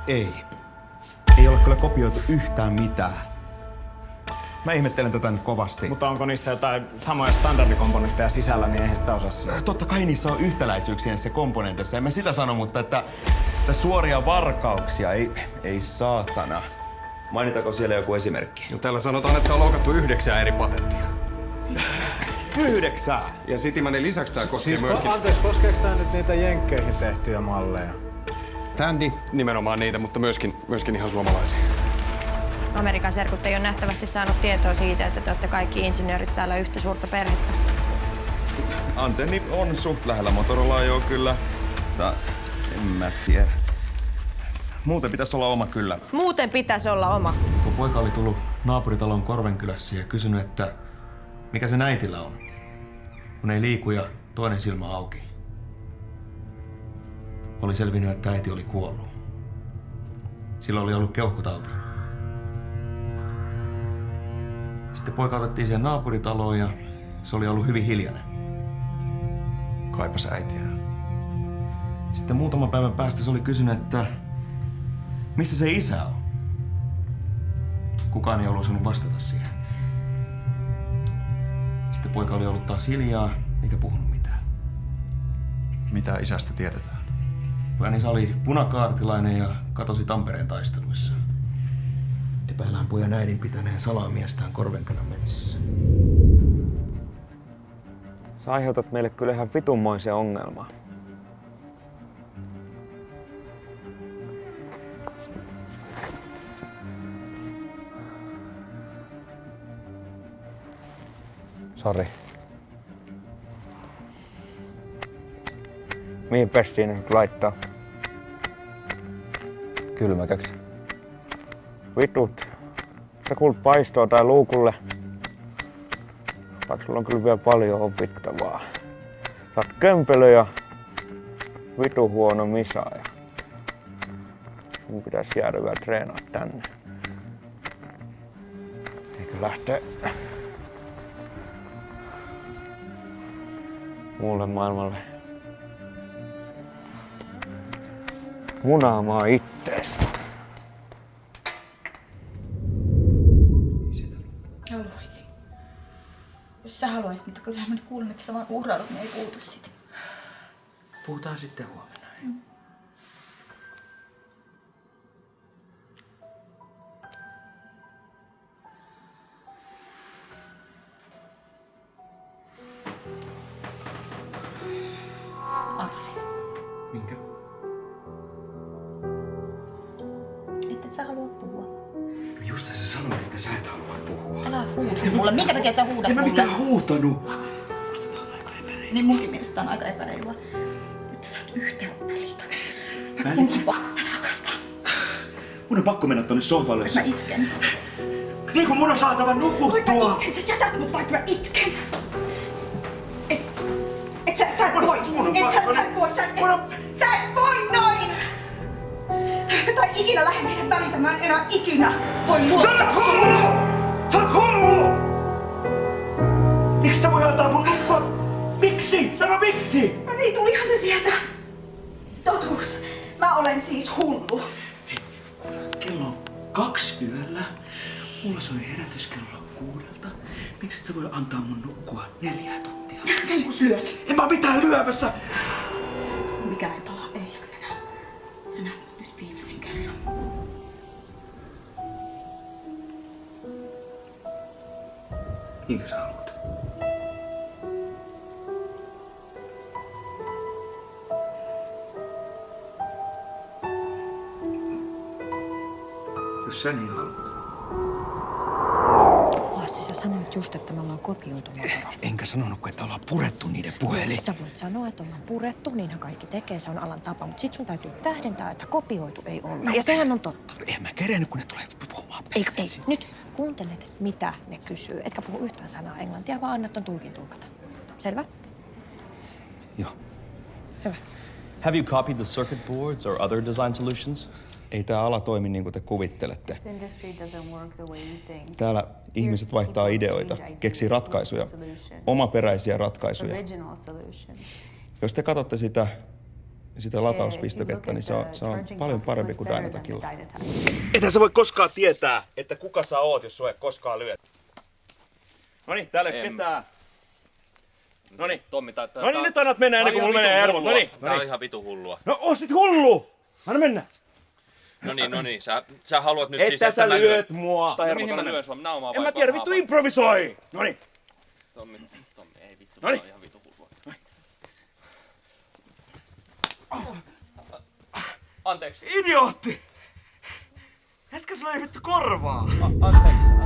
Ei. Ei ole kyllä kopioitu yhtään mitään. Mä ihmettelen tätä nyt kovasti. Mutta onko niissä jotain samoja standardikomponentteja sisällä, niin eihän sitä osaa sanoa. Totta kai niissä on yhtäläisyyksiä niissä komponenteissa. En mä sitä sano, mutta että suoria varkauksia, ei saatana. Mainitako siellä joku esimerkki? No, täällä sanotaan, että on loukattu 9 eri patenttia. 9! Ja Citymanin lisäksi tää koskee myöskin... Anteeksi, koskeeko tää nyt niitä jenkkeihin tehtyjä malleja? Tändi nimenomaan niitä, mutta myöskin ihan suomalaisia. Amerikan serkut ei ole nähtävästi saanut tietoa siitä, että te olette kaikki insinöörit täällä yhtä suurta perhettä. Antenni on suht lähellä Motorolaa joo kyllä. Mutta en mä tiedä. Muuten pitäisi olla oma kyllä. Muuten pitäisi olla oma. Tuo poika oli tullut naapuritalon Korvenkylässä ja kysynyt, että mikä se äitillä on, kun ei liiku ja toinen silmä auki. Oli selvinnyt, että äiti oli kuollut. Sillä oli ollut keuhkotauti. Sitten poika otettiin siihen naapuritaloon ja se oli ollut hyvin hiljainen. Kaipas äitiä. Sitten muutaman päivän päästä se oli kysynyt, että missä se isä on. Kukaan ei ollut osannut vastata siihen. Sitten poika oli ollut taas hiljaa eikä puhunut mitään. Mitä isästä tiedetään? Pojan isä oli punakaartilainen ja katosi Tampereen taisteluissa. Epäillään pojan äidin pitäneen salamiestään Korvenkylän metsissä. Sä aiheutat meille kyllä ihan vitunmoisen ongelmaa. Sori. Mihin pestiin nyt laittaa? Kylmäkäksi. Vitut. Sä kuulut paistoa tai luukulle. Vaikka sulla on kyllä vielä paljon opittavaa. Sä oot kömpelö ja vitu huono misaaja. Mun pitäisi jäädä vielä treenaa tänne. Eikö lähtee muulle maailmalle munaamaan ittees. Haluaisin. Jos sä haluaisit, mutta kyllähän mä nyt kuulen, että sä vaan uhraudut, niin ei puhuta sit. Puhutaan sitten huomenna. Arvasin. Minkä? Että et sä halua puhua. Just sä sanoit, että sä et halua puhua. Älä huuda mulle. Minkä takia sä huudat En mä mulle? mitään huutanut. Musta tää on aika epäreilua. Niin munkin mielestä tää on aika epäreilua. Että sä et yhtään välitä. Välitä? Mä et rakasta. Mun on pakko mennä tonne sohvalle. Mä itken. Niin kun mun on saatava nukuttua. Vaikka itken, sä jätät mut vaikka mä itken. Et sä voi. Sä et voi noin. Tai ikinä lähde meidän välitämään enää ikinä. Voi luottaa. Sä oot hullu! Sä oot hullu! Miksi sä voi antaa mun nukkua? Miksi? Sano miksi! No niin, tulihan se sieltä. Totuus. Mä olen siis hullu. Kello on 2 yöllä. Mulla soi herätyskello 6. Miksi et sä voi antaa mun nukkua 4 tuntia? Sen kun lyöt. En mä oo mitään lyömässä! Mikä ei palaa ehjäksi enää. Sä näet mut nyt viimeisen kerran. Niinkö sä haluat? Jos sä niin haluat. Lassi, sä sanoit just, että me ollaan kopioitu Motorolaa. Enkä sanonut, että ollaan purettu niiden puhelin. Sä voit sanoa, että ollaan purettu, niinhän kaikki tekee, se on alan tapa. Mutta sit sun täytyy tähdentää, että kopioitu ei olla. Ja sehän on totta. En mä kerennyt, kun ne tulee puhumaan. Ei, nyt kuuntelet, mitä ne kysyy. Etkä puhu yhtään sanaa englantia, vaan annat ton tulkin tulkata. Selvä? Joo. Hyvä. Have you copied the circuit boards or other design solutions? Ei tää ala toimi niin kuin te kuvittelette. This industry doesn't work the way you think. Täällä ihmiset vaihtaa ideoita, keksii ratkaisuja, omaperäisiä ratkaisuja. Original solution. Jos te katsotte sitä sitä latauspistoketta, niin se on paljon parempi kuin Dynatacilla. Dynatac. Ethän sä voi koskaan tietää, että kuka sä oot, jos sua ei koskaan lyöt. Noniin, täällä ei ole ketään. Noniin. Tommi, Noniin, nyt annat mennä ennen kuin mulla menee hermot. Noniin. Tää on ihan vitu hullua. No oot sit hullu! Anna mennä! No niin. Sä haluat nyt Että sä lyöt mua! No mihin mä lyön sua? Minä oon En mä tiedä, vittu improvisoi! Noniin. Tommi, ei vittu. Noniin. Tää on ihan vitu hullua. Anteeksi. Idiootti! Jätkä sulla ei vittu korvaa! Anteeksi.